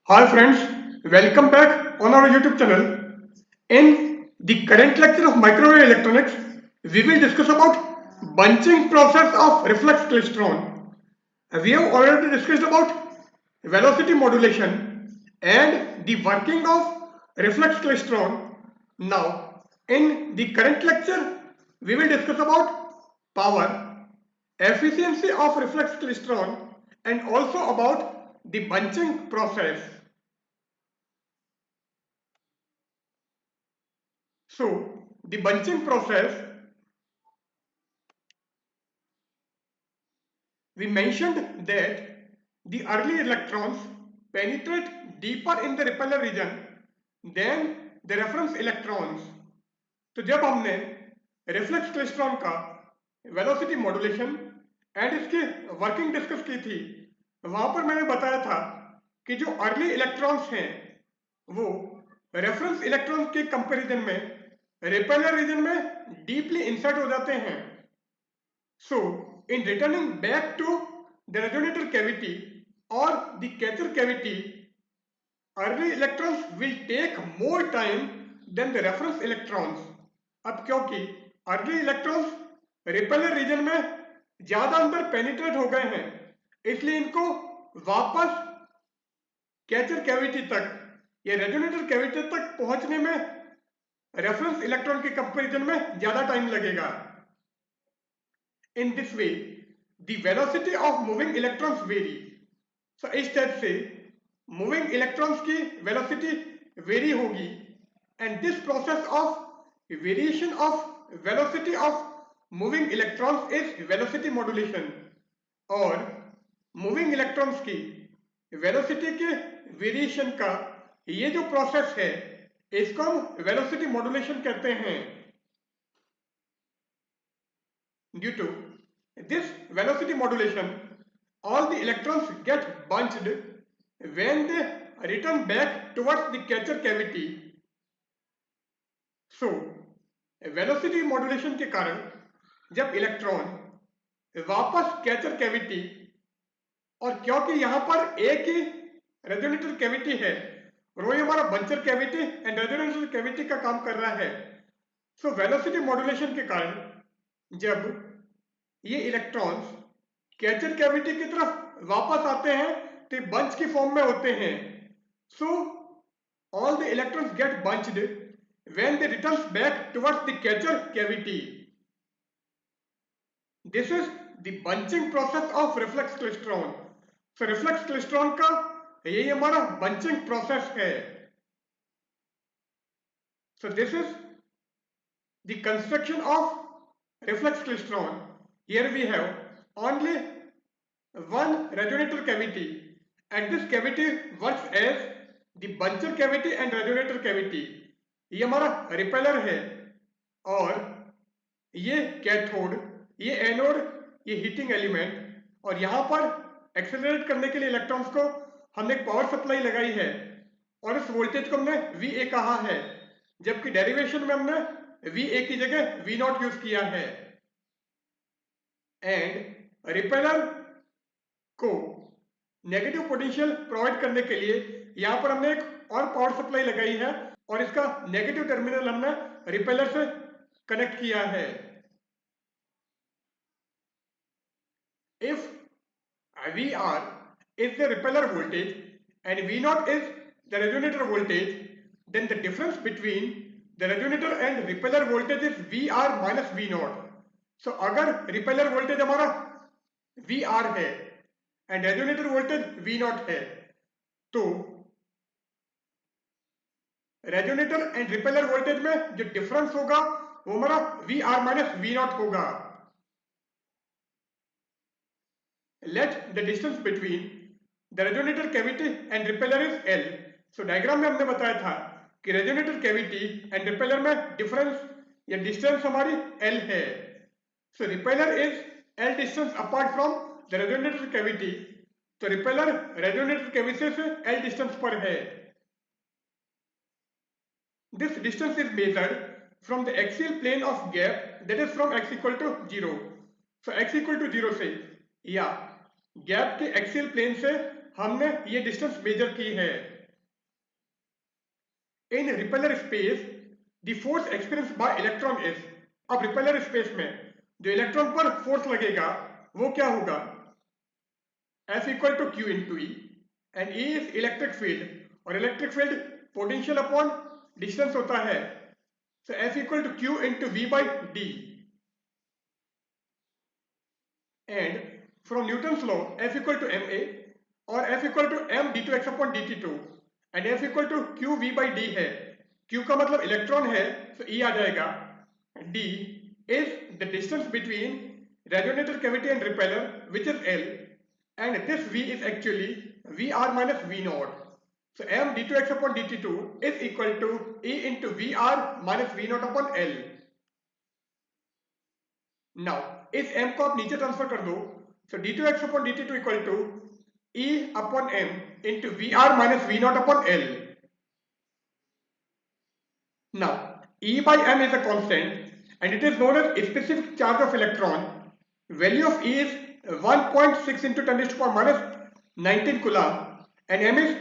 Hi friends, welcome back on our YouTube channel. In the current lecture of microwave electronics, we will discuss about bunching process of reflex klystron. We have already discussed about velocity modulation and the working of reflex klystron. Now, in the current lecture, we will discuss about power, efficiency of reflex klystron, and also about the bunching process. So, the bunching process, we mentioned that the early electrons penetrate deeper in the repeller region than the reference electrons. तो जब हमने reflex klystron का velocity modulation and इसकी working discuss की थी, वहां पर मैंने बताया था कि जो अर्ली इलेक्ट्रॉन्स हैं वो रेफरेंस इलेक्ट्रॉन के कंपैरिजन में रिपेलर रीजन में डीपली इंसर्ट हो जाते हैं. So, in returning back to the resonator cavity or the catcher cavity, early electrons will take more time than the reference electrons. अब क्योंकि early electrons रिपेलर रीजन में ज्यादा अंदर पेनिट्रेट हो गए हैं, इसलिए इनको वापस कैचर कैविटी तक या रेजोनेटर कैविटी तक पहुंचने में रेफरेंस इलेक्ट्रॉन के कंपैरिजन में ज्यादा टाइम लगेगा. In this way, the velocity of moving electrons vary. So इस टाइप से moving electrons की velocity vary होगी, and this process of variation of velocity of moving electrons is velocity modulation. और moving electrons की velocity के variation का ये जो process है इसको हम velocity modulation कहते हैं. Due to this velocity modulation, all the electrons get bunched when they return back towards the catcher cavity. So, velocity modulation के कारण जब इलेक्ट्रॉन वापस कैचर कैविटी, और क्योंकि यहां पर एक ही रेजोनेटर कैविटी है और वो हमारा buncher cavity and resonator cavity का काम कर रहा है, सो वेलोसिटी मॉड्यूलेशन के कारण जब ये इलेक्ट्रॉन्स कैचर कैविटी की तरफ वापस आते हैं तो बंच की फॉर्म में होते हैं. So all the electrons get bunched when they returns back towards the catcher cavity. This is the bunching process of reflex klystron. So reflex klystron का यही हमारा बंचिंग प्रोसेस है. So this is the construction of reflex klystron. Here we have only one resonator cavity, and this cavity works as the buncher cavity and resonator cavity. ये हमारा repeller है और ये cathode, ये एनोड, ये heating element, और यहां पर एक्सेलरेट करने के लिए इलेक्ट्रॉन्स को हमने एक पावर सप्लाई लगाई है और इस वोल्टेज को हमने VA कहा है, जबकि डेरिवेशन में हमने VA की जगह V0 यूज किया है. एंड रिपेलर को नेगेटिव पोटेंशियल प्रोवाइड करने के लिए यहां पर हमने एक और पावर सप्लाई लगाई है और इसका नेगेटिव टर्मिनल हमने रिपेलर से कनेक्ट किया है. If VR is the repeller voltage and V0 is the resonator voltage, then the difference between the resonator and repeller voltage is VR minus V0. So अगर repeller voltage हमारा VR है and resonator voltage V0 है, तो resonator and repeller voltage में जो difference होगा वो हमारा VR माइनस V0 होगा. Let the distance between the resonator cavity and repeller is L. So diagram में हमने बताया था कि रेजोनेटर कैविटी एंड रिपेलर में डिफरेंस या डिस्टेंस हमारी L है. So repeller is L distance apart from the resonator cavity. तो repeller resonator cavity से L distance पर है. This distance is measured from the axial plane of gap, that is from x equal to 0. So x equal to 0 से या gap के axial plane से हमने ये डिस्टेंस मेजर की है। In repeller space the force experience by electron is, अब repeller space में जो इलेक्ट्रॉन पर फोर्स लगेगा वो क्या होगा, F equal to Q into E, and E is electric field, और electric field potential upon distance होता है, so F equal to Q into V by D, and from Newton's law F equal to M A और F equal to M D two X upon D T two, and F equal to Q V by D है, Q का मतलब electron है, तो E आ जाएगा, D is the distance between resonator cavity and repeller, which is L, and this V is actually VR minus V naught. So m d2x upon dt2 is equal to E into VR minus V naught upon L. Now इस m को आप नीचे transfer कर दो, so d2x upon dt2 equal to E upon m into VR minus V naught upon L. Now E by m is a constant and it is known as specific charge of electron. Value of E is 1.6 into 10 to the power minus 19 coulomb, and m is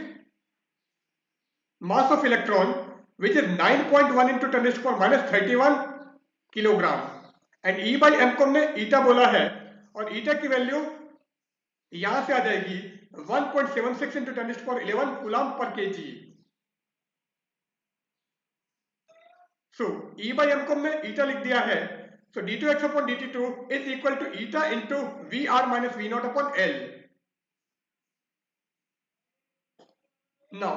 mass of electron, which is 9.1 into 10 to the power minus 31 kilogram, and E by m को हमने ईटा बोला है, और ईटा की value यहां से आ जाएगी 1.76 into 10 to the power 11 coulomb per KG. So E by m को हमने ईटा लिख दिया है, so d2x upon dt2 is equal to eta into VR minus V naught upon L. Now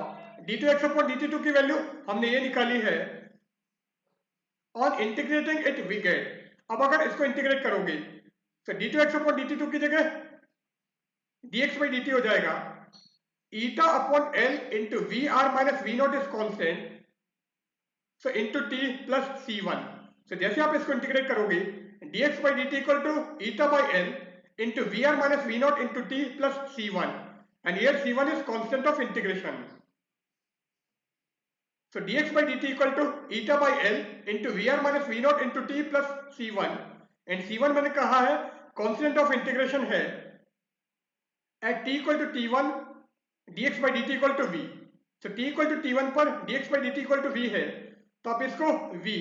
d2x upon dt2 की वैल्यू हमने ये निकाली है, on integrating it we get, अब अगर इसको इंटीग्रेट करोगे तो d2x upon dt2 की जगह dx by dt हो जाएगा, eta upon L into VR minus V naught is constant, so into t plus c1, so जैसे आप इसको इंटीग्रेट करोगे dx by dt equal to eta by L into VR minus V naught into t plus c1, and here c1 is constant of integration, so dx by dt equal to eta by L into VR minus V naught into t plus c1, and c1 मैंने कहा है constant of integration है, at t equal to t1 dx by dt equal to v, so t equal to t1 पर dx by dt equal to v है, तो आप इसको v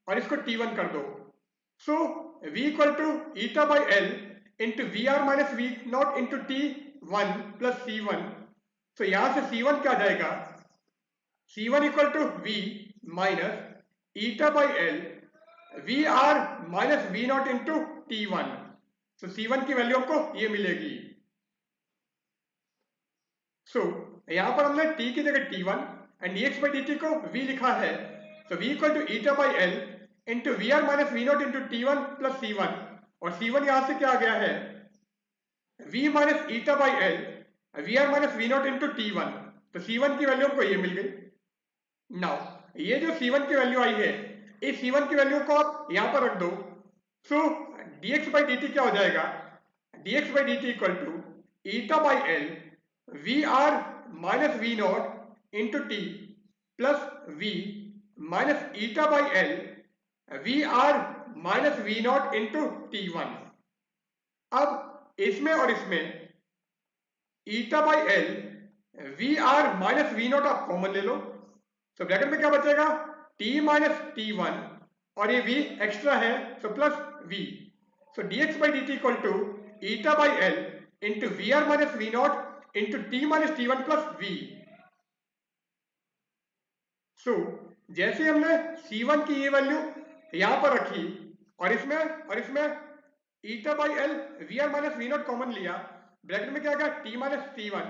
और इसको t1 कर दो, so v equal to eta by L into VR minus V naught into t1 plus c1, so यहां से c1 क्या जाएगा, c1 equal to v minus eta by L VR minus V naught into t1, so c1 की value आपको ये मिलेगी। सो यहां पर हमने t की जगह t1 and dx by dt को v लिखा है, so v equal to eta by L into VR minus V naught into t1 plus c1, और c1 यहां से क्या आ गया है, v minus eta by L VR minus V naught into t1, तो c1 की वैल्यू हमको ये मिल गई। नाउ ये जो c1 की वैल्यू आई है, इस c1 की वैल्यू को आप यहां पर रख दो, सो dx by dt क्या हो जाएगा, dx by dt equal to eta by L VR minus V naught into t plus v minus eta by L VR minus V naught into t1। अब इसमें और इसमें eta by L VR minus V naught आप common ले लो, तो bracket में क्या बचेगा, t minus t1, और ये v एक्स्ट्रा है, so plus v, so dx by dt equal to eta by L into VR minus V naught into t minus t1 plus v। सो जैसे हमने c1 की ये वैल्यू यहां पर रखी और इसमें eta by L VR minus V naught common लिया, ब्रैकेट में क्या गया t minus t1,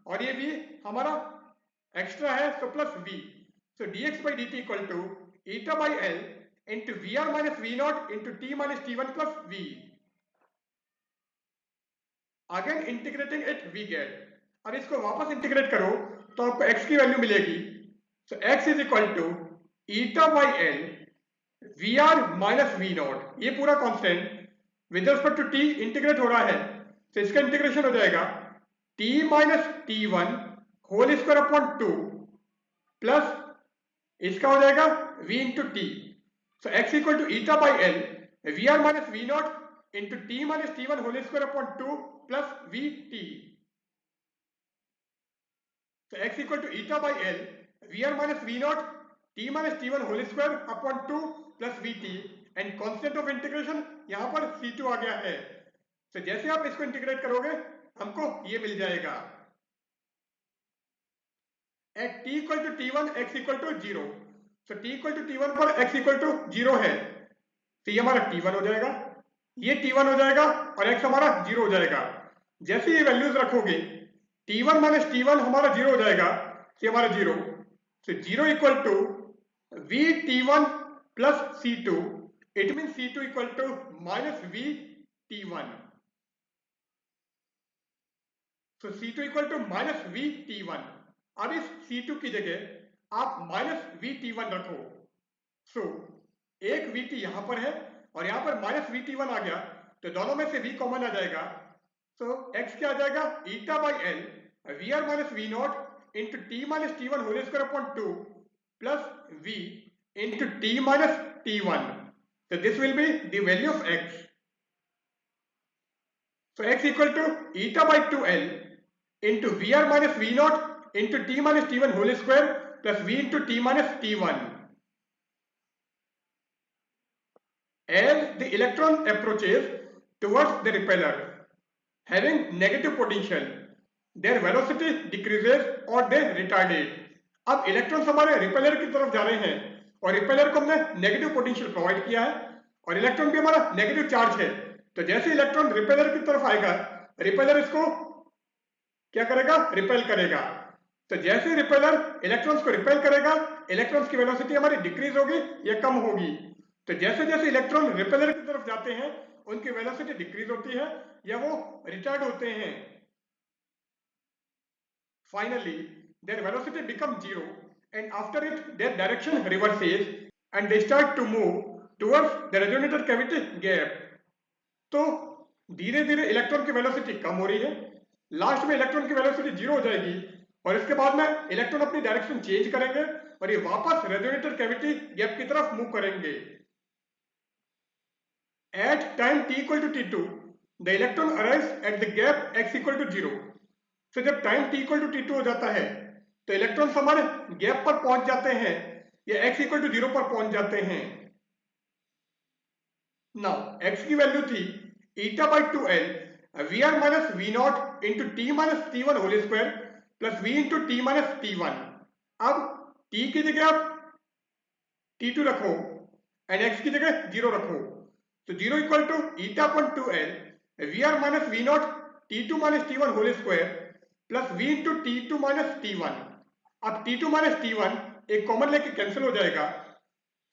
और ये v हमारा एक्स्ट्रा है, so plus v, so dx by dt equal to eta by L into VR minus V naught into t minus t1 plus v। Again integrating it we get, अब इसको वापस integrate करो तो आपको x की value मिलेगी, so x is equal to eta by L VR minus V naught, ये पूरा constant with respect to t integrate हो रहा है, तो इसका इंटीग्रेशन हो जाएगा t minus t1 whole square upon 2 plus इसका हो जाएगा v इंटू टी, so x equal to eta by L VR minus V naught into t minus t1 whole square upon 2 plus vt। So x equal to eta by L, Vr minus V naught, t minus t1 whole square upon 2 plus Vt, and constant of integration यहाँ पर C2 आ गया है। तो जैसे आप इसको integrate करोगे हमको ये मिल जाएगा at t equal to t1 x equal to 0। so t equal to t1 पर x equal to 0 है, तो ये हमारा t1 हो जाएगा, ये t1 हो जाएगा और x हमारा 0 हो जाएगा। जैसे ये वैल्यूज रखोगे t1 माइनस t1 हमारा 0 हो जाएगा, ये हमारा 0, so 0 equal to v t1 plus c2, it mean c2 equal to minus v t1। so c2 equal to minus v t1। अब इस c2 की जगह आप माइनस v t1 रखो। so एक vt यहां पर है और यहां पर माइनस v t1 आ गया, तो दोनों में से v कॉमन आ जाएगा। so x क्या आ जाएगा, eta by L Vr minus V naught into t minus t1 whole square upon 2 plus V into t minus t1। so this will be the value of x। so x equal to eta by 2L into Vr minus V naught into t minus t1 whole square plus V into t minus t1। As the electron approaches towards the repeller having negative potential, their velocity decreases or they retardate। अब electrons हमारे repeller की तरफ जा रहे हैं और repeller को हमने नेगेटिव पोटेंशियल प्रोवाइड किया है और इलेक्ट्रॉन भी हमारा नेगेटिव चार्ज है, तो जैसे इलेक्ट्रॉन रिपेलर की तरफ आएगा रिपेलर इसको क्या करेगा, रिपेल करेगा। तो जैसे रिपेलर इलेक्ट्रॉन्स को रिपेल करेगा इलेक्ट्रॉन्स की वेलोसिटी हमारी डिक्रीज होगी या कम होगी। तो जैसे जैसे इलेक्ट्रॉन रिपेलर की तरफ जाते हैं उनकी वेलोसिटी डिक्रीज होती है या वो रिटार्ड होते हैं। Finally, their velocity becomes zero, and after it, their direction reverses, and they start to move towards the resonator cavity gap। तो धीरे धीरे इलेक्ट्रॉन की वेलोसिटी कम हो रही है, लास्ट में इलेक्ट्रॉन की वेलोसिटी जीरो हो जाएगी और इसके बाद में इलेक्ट्रॉन अपनी डायरेक्शन चेंज करेंगे और ये वापस रेजोनेटर कैविटी गैप की तरफ मूव करेंगे। At time t equal to t2, the electron arrives at the gap x equal to 0। तो जब time t equal to t2 हो जाता है तो इलेक्ट्रॉन्स हमारे गैप पर पहुंच जाते हैं या x इक्वल टू 0 पर पहुंच जाते हैं। नाउ x की वैल्यू थी eta by 2L Vr minus V naught into t minus t1 whole square plus V into t minus t1। अब t की जगह आप t2 रखो एंड x की जगह 0 रखो, तो 0 equal to eta upon 2L Vr minus V naught t2 minus t1 whole square plus v into t2 minus t1। अब t2 माइनस t1 एक कॉमन लेके कैंसिल हो जाएगा,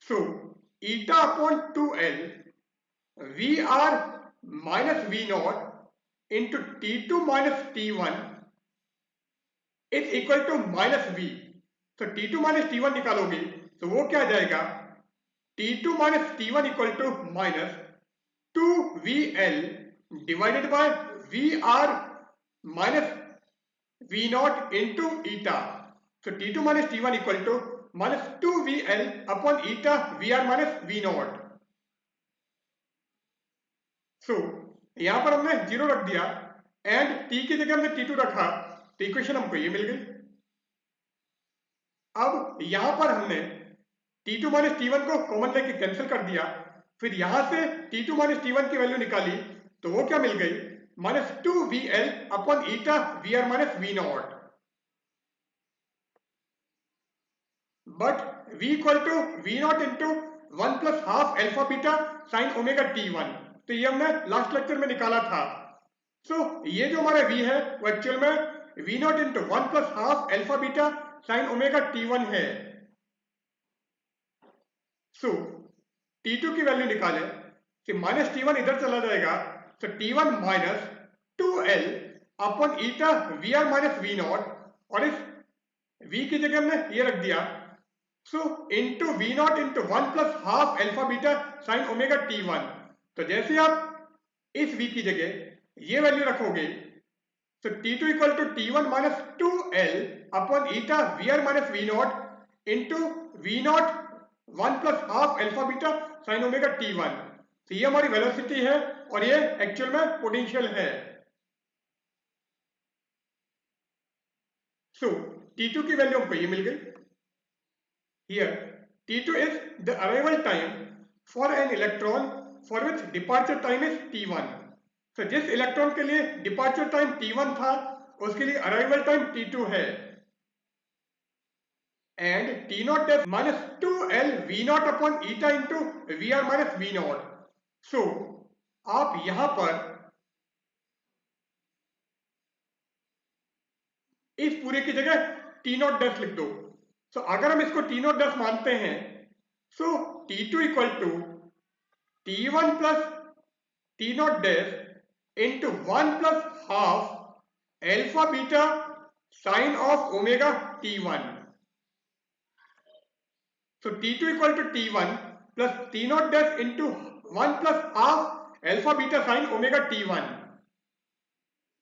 so eta upon 2L Vr minus V not into t2 minus t1 is equal to minus V। तो t2 minus t1 निकालोगे तो वो क्या आ जाएगा, t2 minus t1 equal to minus 2VL divided by Vr minus V naught into eta। so t2 minus t1 equal to minus 2VL upon eta Vr minus V naught। so यहां पर हमने 0 रख दिया एंड t की जगह हमने t2 रखा तो इक्वेशन हमको ये मिल गई। अब यहां पर हमने t2 minus t1 को कॉमन लेके कैंसिल कर दिया, फिर यहां से t2 minus t1 की वैल्यू निकाली तो वो क्या मिल गई, minus 2VL upon eta Vr minus V naught। but V equal to V naught into 1 plus half alpha beta sin omega t1, तो ये हमने लास्ट लेक्चर में निकाला था। सो ये जो हमारा V है वो एक्चुअल में V naught into 1 plus half alpha beta sin omega t1 है। सो t2 की वैल्यू निकाले तो माइनस t1 इधर चला जाएगा, तो t1 minus 2L upon eta Vr minus V naught और इस V की जगह हमने ये रख दिया, so into V not into 1 plus half alpha beta sine omega t1। तो जैसे आप इस V की जगह ये वैल्यू रखोगे तो t2 equal to t1 minus 2L upon eta Vr minus V not into V not 1 plus half alpha beta sine omega t1। तो ये हमारी वेलोसिटी है और ये एक्चुअल में पोटेंशियल है। सो T2 की वैल्यू हमको ये मिल गई। Here T2 is the arrival time for an electron for which departure time is T1. So जिस इलेक्ट्रॉन के लिए डिपार्चर टाइम T1 था उसके लिए अराइवल टाइम T2 है। And T naught dash minus 2L V naught upon eta into VR minus V naught. So आप यहां पर इस पूरे की जगह T naught dash लिख दो। So अगर हम इसको T naught dash मानते हैं, so T2 equal to T1 plus T naught dash into 1 plus half alpha beta sine of omega T1. So T2 equal to T1 plus T naught dash into 1 plus half alpha beta sine omega T1.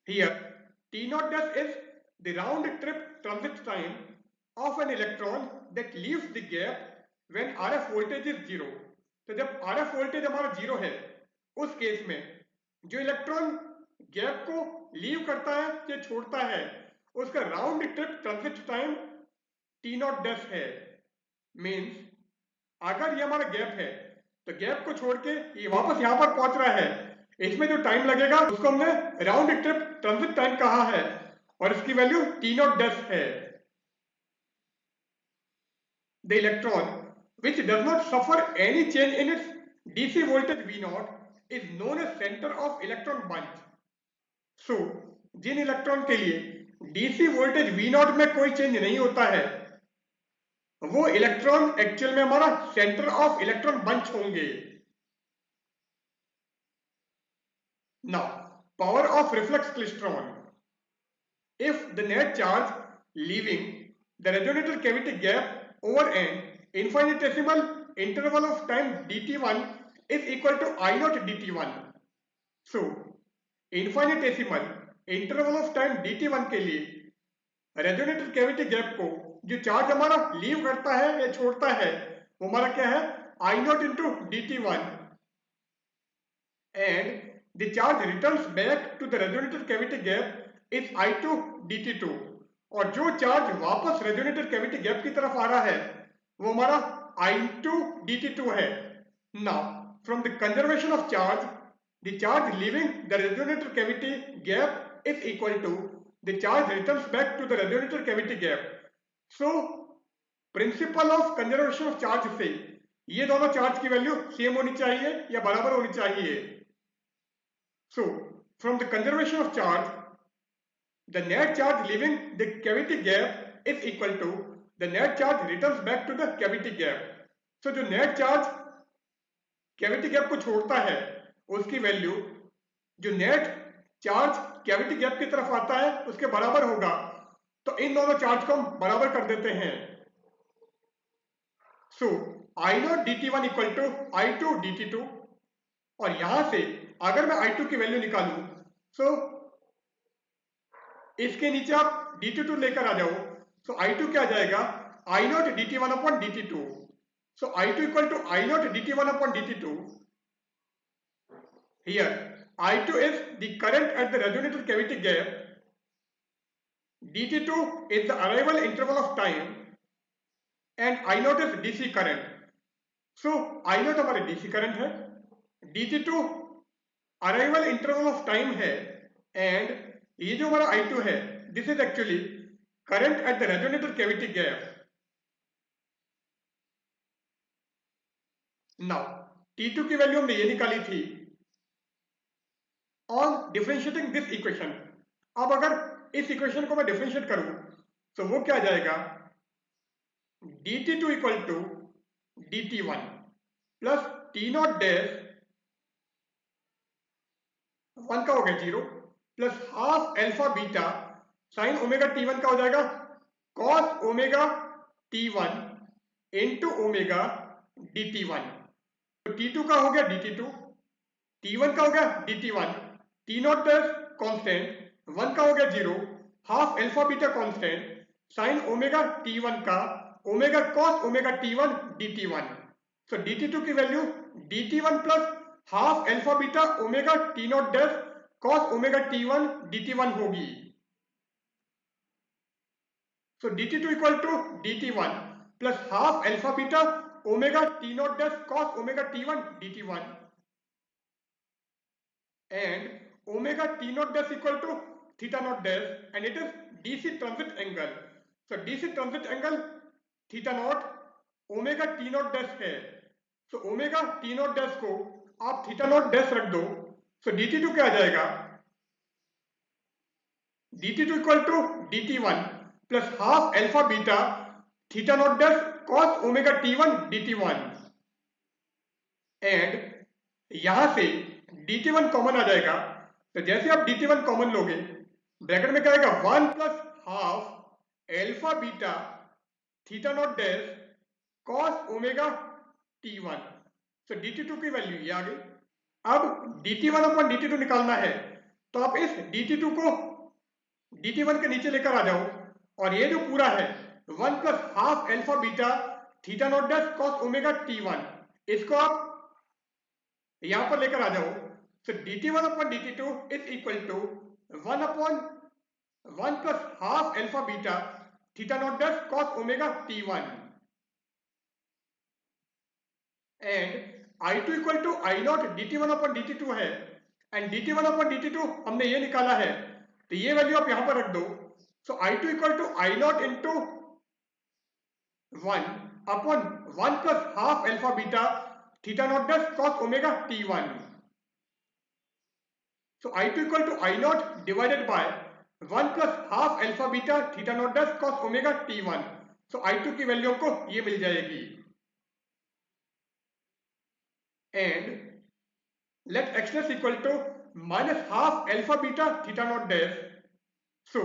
Here T naught dash is the round trip transit time of an electron that leaves the gap when RF voltage is 0. तो जब RF voltage हमारा 0 है उस case में जो electron gap को leave करता है या छोड़ता है उसका round trip transit time T not dash है। मीन्स अगर ये हमारा गैप है तो गैप को छोड़ के ये वापस यहां पर पहुंच रहा है, इसमें जो टाइम लगेगा उसको हमने राउंड ट्रिप ट्रांजिट टाइम कहा है और इसकी वैल्यू T नॉट डैश है। The electron which does not suffer any change in its DC voltage V naught is known as center of electron bunch. So जिन electron के लिए DC voltage V naught में कोई change नहीं होता है वो इलेक्ट्रॉन एक्चुअल में हमारा सेंटर ऑफ इलेक्ट्रॉन बंच होंगे। Now power of reflex klystron. If the net charge leaving the resonator cavity gap over an infinitesimal interval of time dt1 is equal to I naught dt1. So infinitesimal interval of time dt1 के लिए resonator cavity gap को जो charge हमारा leave करता है या छोड़ता है वो हमारा क्या है I naught into dt1 and the charge returns back to the resonator cavity gap is I2 dt2 और जो चार्ज वापस रेजोनेटर कैविटी गैप की तरफ आ रहा है वो हमारा I2 dt2 है। Now from the conservation of charge the charge leaving the resonator cavity gap is equal to the charge returns back to the resonator cavity gap. So principle of conservation of charge से ये दोनों charge की value same होनी चाहिए या बराबर होनी चाहिए। So from the conservation of charge the net charge leaving the cavity gap is equal to the net charge returns back to the cavity gap. So जो नेट चार्ज कैविटी गैप को छोड़ता है उसकी वैल्यू जो net charge cavity gap की तरफ आता है उसके बराबर होगा। तो इन दोनों चार्ज को हम बराबर कर देते हैं। So I naught dt1 equal to I2 dt2 और यहां से अगर मैं I2 की वैल्यू निकालूं सो इसके नीचे आप dt2 लेकर आ जाओ। सो I2 क्या आ जाएगा I naught dt1 upon dt2। So I2 equal to I naught dt1 upon dt2। Here I2 is the current at the resonator cavity gap, dt2 is the arrival interval of time and I naught is DC current. So I naught हमारे DC current है, dt2 arrival interval of time है and ये जो हमारा I2 है this is actually current at the resonator cavity gap. Now T2 की वैल्यू हमने ये निकाली थी ऑन डिफरेंशिएटिंग दिस इक्वेशन। अब अगर इस इक्वेशन को मैं डिफरेंशिएट करूं तो वो क्या आ जाएगा dt2 equal to dt1 plus T not dash 1 का हो गया 0 plus half alpha beta sine omega T1 का हो जाएगा cos omega T1 into omega dt1। तो T2 का हो गया dt2, T1 का हो गया dt1, T not dash constant 1 का हो गया 0 half alpha beta constant sign omega T1 का omega cos omega T1 dt1। सो dt2 की value dt1 plus half alpha beta omega T not dash cos omega T1 dt1 होगी। So dt2 equal to dt1 plus half alpha beta omega t naught dash cos omega t1 dt1 and omega t naught dash equal to theta naught dash and it is dc transit angle. So dc transit angle theta naught omega T naught dash है, so omega T naught dash को आप theta not dash रख दो, सो dt2 क्या आ जाएगा, dt2 equal to dt1 plus half alpha beta theta not dash cos omega t1 dt1 and यहां से dt1 कॉमन आ जाएगा, तो जैसे आप dt1 कॉमन लोगे ब्रैकेट में क्या आएगा 1 plus half alpha beta theta not dash cos omega t1, so dt2 की वैल्यू ये आ गई। अब dt1 अपॉन dt2 निकालना है, तो आप इस dt2 को dt1 के नीचे लेकर आ जाओ और ये जो पूरा है 1 plus half alpha beta theta not dash cos omega t1 इसको आप यहां पर लेकर आ जाओ, so dt1 upon dt2 is equal to 1 upon 1 plus half alpha beta theta not dash cos omega t1 and I2 equal to I not dt1 upon dt2 है and dt1 upon dt2 हमने ये निकाला है, तो ये value आप यहां पर रख दो, so I2 equal to I not into 1 upon 1 plus half alpha beta theta not dash cos omega t1, so I2 equal to I not divided by 1 plus half alpha beta theta not dash cos omega t1, so I2 की value आपको ये मिल जाएगी and let x dash equal to minus half alpha beta theta naught dash, so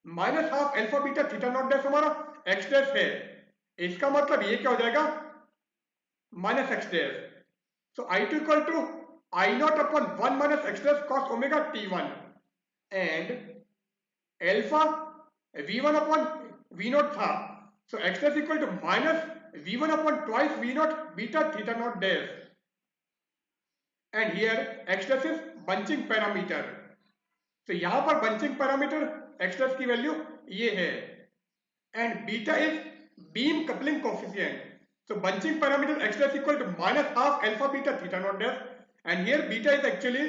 minus half alpha beta theta naught dash हमारा x dash है, इसका मतलब ये क्या हो जाएगा minus x dash, so I2 equal to I naught upon 1 minus x dash cos omega t1 and alpha v1 upon v naught था, so x dash equal to minus v1 upon twice v naught beta theta naught dash and here x dash is bunching parameter, तो यहां पर bunching parameter x dash की value ये है and beta is beam coupling coefficient, so bunching parameter x dash equal to minus half alpha beta theta naught dash and here beta is actually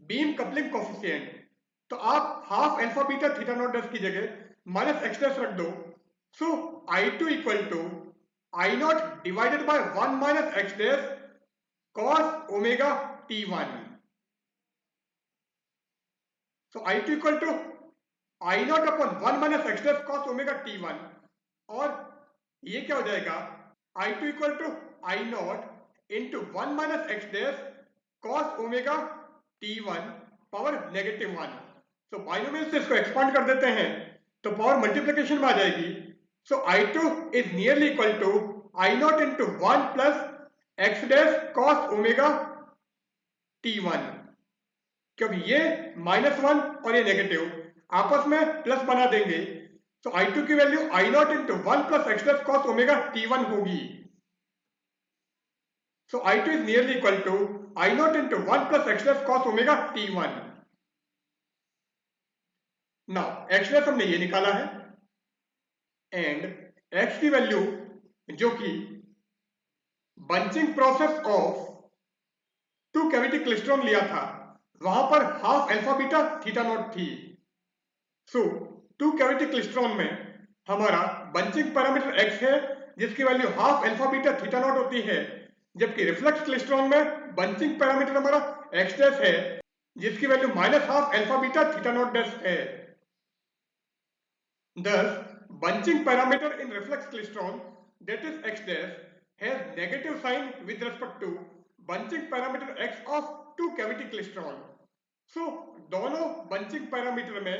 beam coupling coefficient, तो आप half alpha beta theta naught dash की जगह minus x dash रख दो, so I2 equal to I naught divided by 1 minus x dash cos omega t1, so I2 equal to I naught upon 1 minus x dash cos omega t1 और ये क्या हो जाएगा I2 equal to I naught into 1 minus x dash cos omega t1 power -1, so binomial से इसको expand कर देते हैं तो पावर मल्टीप्लिकेशन में आ जाएगी, so I2 is nearly equal to I naught into 1 plus x dash cos omega t1, क्योंकि ये -1 और ये नेगेटिव आपस में प्लस बना देंगे, तो I2 की value I naught into 1 plus x dash cos omega t1 होगी, so I2 is nearly equal to I naught into 1 plus x dash cos omega t1, now x dash हमने ये निकाला है एंड x की value जो कि bunching process of two cavity klystron लिया था वहां पर half alpha beta theta not थी, सो टू कैविटी क्लिस्ट्रॉन में हमारा बंचिंग पैरामीटर x है जिसकी value half alpha beta theta not होती है, जबकि रिफ्लेक्स क्लिस्ट्रॉन में बंचिंग पैरामीटर हमारा x डैश है जिसकी value minus half alpha beta theta not dash है, thus bunching parameter in reflex klystron that is x dash has negative sign with respect to bunching parameter x of two cavity klystron, so दोनों bunching parameter में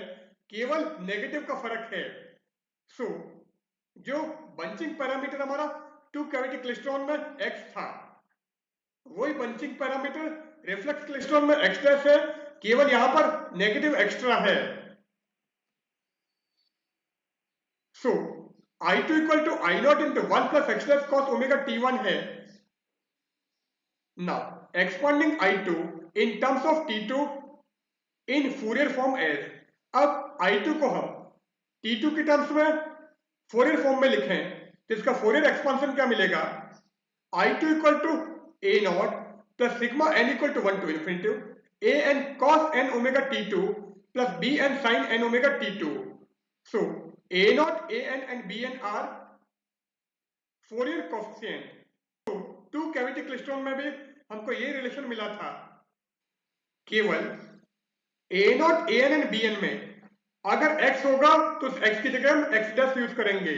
केवल negative का फर्क है, so जो bunching parameter हमारा two cavity klystron में x था वही bunching parameter reflex klystron में x dash है, केवल यहां पर नेगेटिव एक्स्ट्रा है, so I2 equal to I naught into 1 plus x dash cos omega t1 है, now expanding I2 in terms of t2 in Fourier form as, अब I2 को हम T2 की टर्म्स में फोरियर फॉर्म में लिखें तो इसका फोरियर एक्सपांशन क्या मिलेगा, I2 equal to a not plus sigma n equal to 1 to infinity a n cos n omega t2 plus b n sin n omega t2. So a naught, a n and b n are Fourier coefficient. तो to cavity klystron में भी हमको ये relation मिला था, केवल a not, a n and b n में अगर x होगा तो उस x की जगह हम x डैश यूज करेंगे.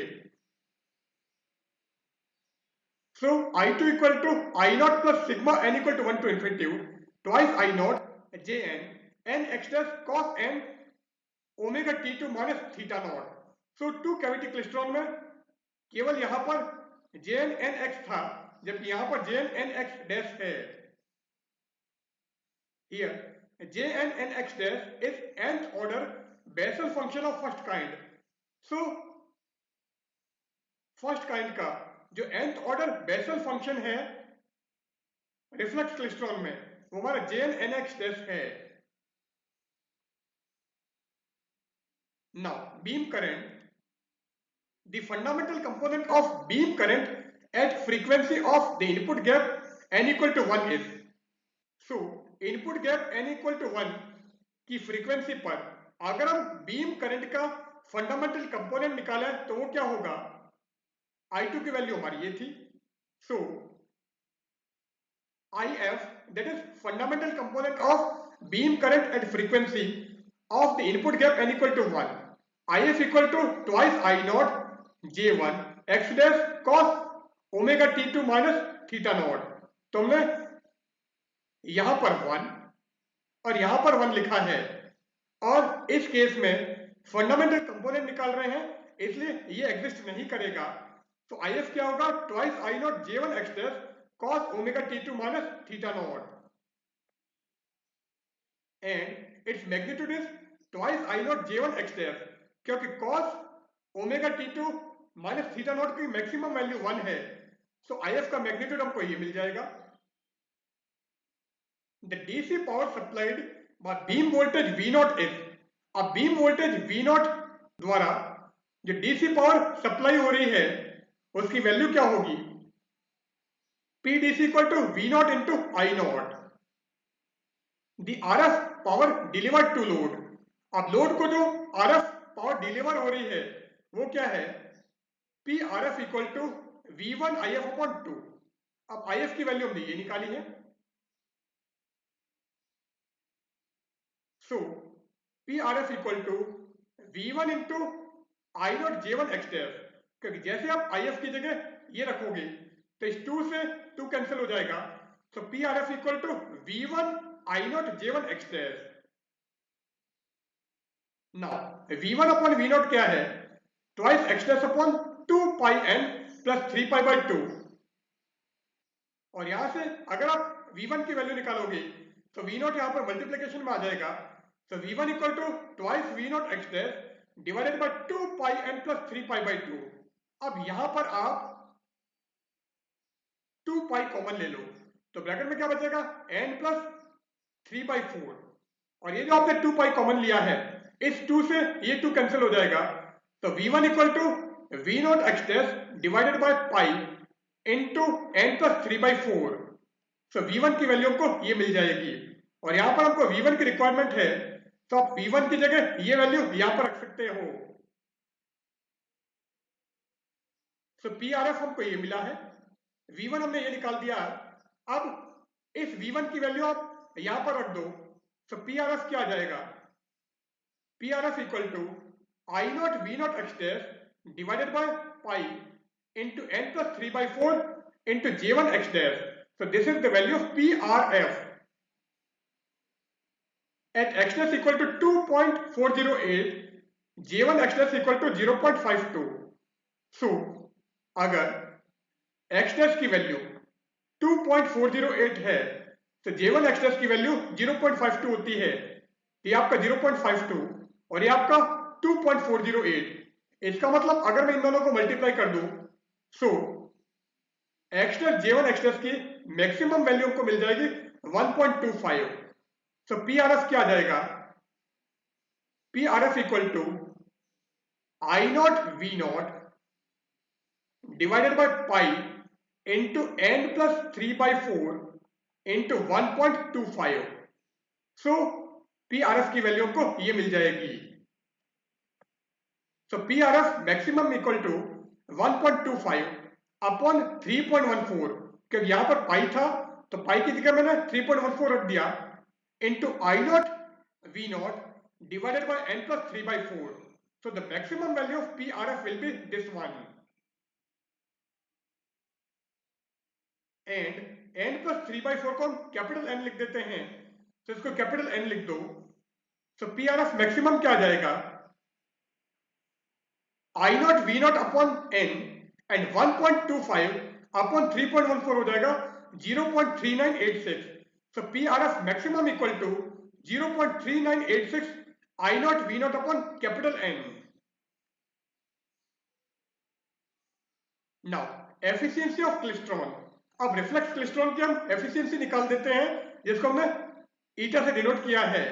So I2 equal to I naught plus sigma n equal to 1 to infinity twice I naught j n x dash cos n omega t2 minus theta naught. So to cavity klystron में केवल यहां पर jn nx था, जबकि यहां पर jn nx dash है. Here jn nx dash is nth order Bessel function of first kind. So first kind का जो nth ऑर्डर बेसल फंक्शन है रिफ्लेक्स क्लिस्ट्रॉन में, वो हमारा jn nx dash है. Now beam current, the fundamental component of beam current at frequency of the input gap n equal to 1 is. So input gap n equal to 1 की frequency पर अगर हम beam current का fundamental component निकालें तो वो क्या होगा, I2 की वैल्यू हमारी ये थी. सो IF that is fundamental component of beam current at frequency of the input gap n equal to 1. IF equal to twice I naught J1 x dash cos omega t2 minus theta naught. तो हमने यहां पर 1 और यहां पर 1 लिखा है और इस केस में फंडामेंटल कंपोनेंट निकाल रहे हैं, इसलिए ये एग्जिस्ट नहीं करेगा. तो IF क्या होगा, twice I naught J1 x dash cos omega t2 minus theta naught and its magnitude is twice I naught J1 x dash, क्योंकि cos omega t2 minus theta naught की मैक्सिमम वैल्यू 1 है. सो IF का magnitude हमको ये मिल जाएगा. The DC power supplied by beam voltage V0 is, अब beam voltage V0 द्वारा जो DC पावर सप्लाई हो रही है उसकी वैल्यू क्या होगी, PDC equal to V0 into I0. The RF power delivered to load, अब लोड को जो RF पावर डिलीवर हो रही है वो क्या है, PRF equal to V1 IF upon 2. अब IF की वैल्यू हमने ये निकाली है. So PRF equal to V1 into I not J1 x dash, क्योंकि जैसे आप IF की जगह ये रखोगे तो इस 2 से 2 कैंसिल हो जाएगा. तो PRF equal to V1 I not J1 x dash. Now V1 upon V0 क्या है, twice x dash upon 2 pi n plus 3 pi by 2. और यहां से अगर आप V1 की वैल्यू निकालोगे तो V0 यहां पर मल्टीप्लीकेशन में आ जाएगा. तो V1 equal to twice V0 x dash divided by 2 pi n plus 3 pi by 2. अब यहां पर आप 2 पाई कॉमन ले लो तो ब्रैकेट में क्या बचेगा, n प्लस 3 बाई 4. और ये जो आपने 2 पाई कॉमन लिया है इस 2 से ये 2 कैंसिल हो जाएगा. तो V1 equal to V0 x dash divided by pi into n plus 3 by 4. So V1 की वैल्यू को ये मिल जाएगी. और यहां पर हमको V1 की रिक्वायरमेंट है तो आप V1 की जगह ये वैल्यू यहां पर रख सकते हो. सो PRF हमको ये मिला है, V1 हमने ये निकाल दिया. अब इस V1 की वैल्यू आप यहां पर रख दो. सो PRF क्या आ जाएगा, PRF equal to I naught V0 x dash divided by pi into n plus 3 by 4 into J1 x dash. So this is the value of PRF at x dash equal to 2.408, J1 x dash equal to 0.52. So अगर x dash की value 2.408 है तो J1 x dash की value 0.52 होती है. ये आपका 0.52 और ये आपका 2.408. इसका मतलब अगर मैं इन दोनों को मल्टीप्लाई कर दूं सो x dash J1 x dash की मैक्सिमम वैल्यू को मिल जाएगी 1.25. सो PRF क्या आ जाएगा, PRF equal to I naught V naught divided by pi into n plus 3 by 4 into 1.25. So PRF की वैल्यू हमको ये मिल जाएगी. So PRF maximum equal to 1.25 upon 3.14, क्योंकि यहां पर पाई था तो पाई की जगह मैंने 3.14 रख दिया, into I naught V naught divided by n plus 3 by 4. So the maximum value of PRF will be this one. And n plus 3 by 4 को हम कैपिटल N लिख देते हैं, तो इसको कैपिटल N लिख दो. So PRF मैक्सिमम क्या आ जाएगा? I naught V naught upon N and 1.25 upon 3.14 हो जाएगा 0.3986. So PRF maximum equal to 0.3986 I naught V naught upon capital N. Now efficiency of klystron. अब रिफ्लेक्स क्लेस्ट्रॉन की हम एफिशिएंसी निकाल देते हैं, जिसको हमने ईटा से डिनोट किया है.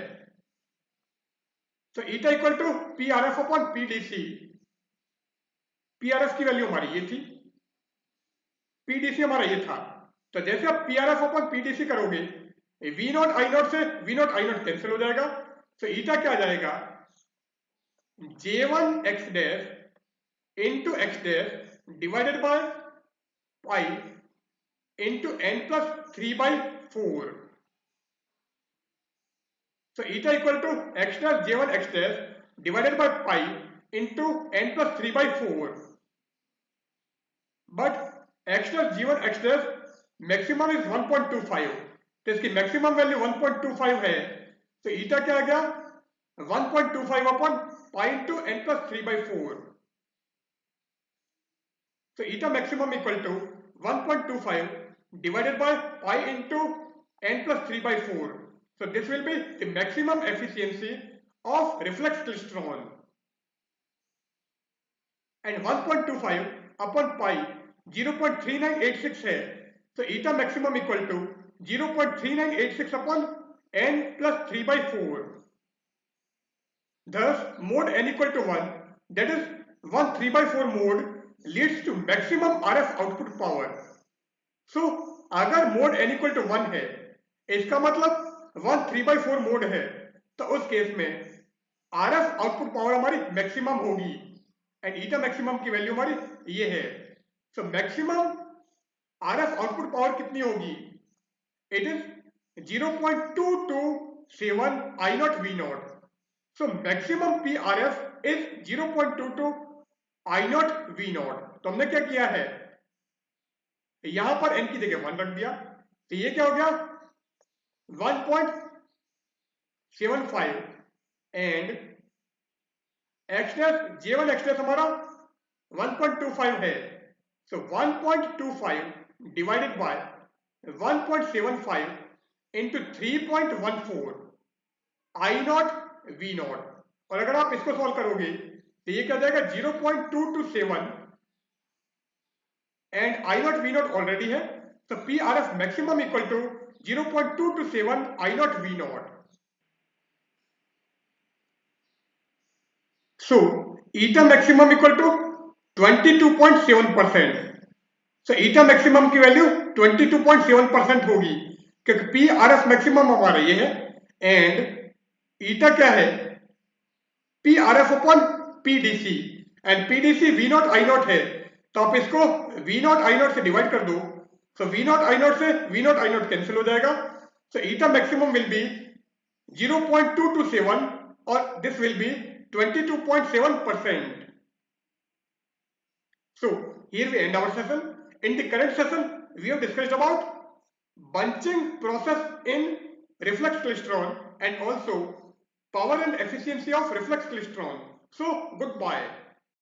तो eta equal to PRF upon PDC. PRF की वैल्यू हमारी ये थी, PDC हमारा ये था. तो जैसे आप PRF अपॉन PDC करोगे, V नॉट आई नॉट से V not I not cancel हो जाएगा. तो ईटा क्या आ जाएगा? J1 x dash into x dash divided by pi into n plus 3 by 4. So eta equal to x dash J1 x dash divided by pi into n plus 3 by 4. But x dash J1 x dash maximum is 1.25. तो इसकी maximum value 1.25 है. तो ईटा क्या आ गया? 1.25 upon pi into n plus 3 by 4. तो eta maximum equal to 1.25 divided by pi into n plus 3 by 4. So this will be the maximum efficiency of reflex klystron. And 1.25 upon pi 0.3986 है, तो eta maximum equal to 0.3986 upon n plus 3 by 4. Thus mode n equal to 1, that is 1 3 by 4 mode leads to maximum RF output power. So अगर mode n equal to 1 है, इसका मतलब 1 3 by 4 mode है, तो उस case में RF output power हमारी maximum होगी. एंड ईटा मैक्सिमम की वैल्यू हमारी ये है. So maximum RF output power कितनी होगी? It is 0.227 I naught V naught. So maximum PRF is 0.22 I naught V naught. तो हमने क्या किया है, यहां पर n की जगह 1 रख दिया, तो ये क्या हो गया 1.75 and x dash J1 x dash हमारा 1.25 है. सो 1.25 divided by 1.75 into 3.14 I not V naught. और अगर आप इसको सॉल्व करोगे तो ये क्या जाएगा 0.227 and I naught V naught already है, so PRF maximum equal to 0.227 I naught V naught. So eta maximum equal to 22.7%. So eta maximum की वैल्यू 22.7% होगी, क्योंकि PRF maximum हमारा ये है एंड eta क्या है PRF upon PDC and PDC V naught I naught है, तो आप इसको V naught I naught से डिवाइड कर दो. सो V naught I naught से V naught I naught cancel हो जाएगा. So eta maximum will be 0.227 और this will be 22.7%. So here we end our session. In the current session we have discussed about bunching process in reflex klystron and also power and efficiency of reflex klystron. So goodbye.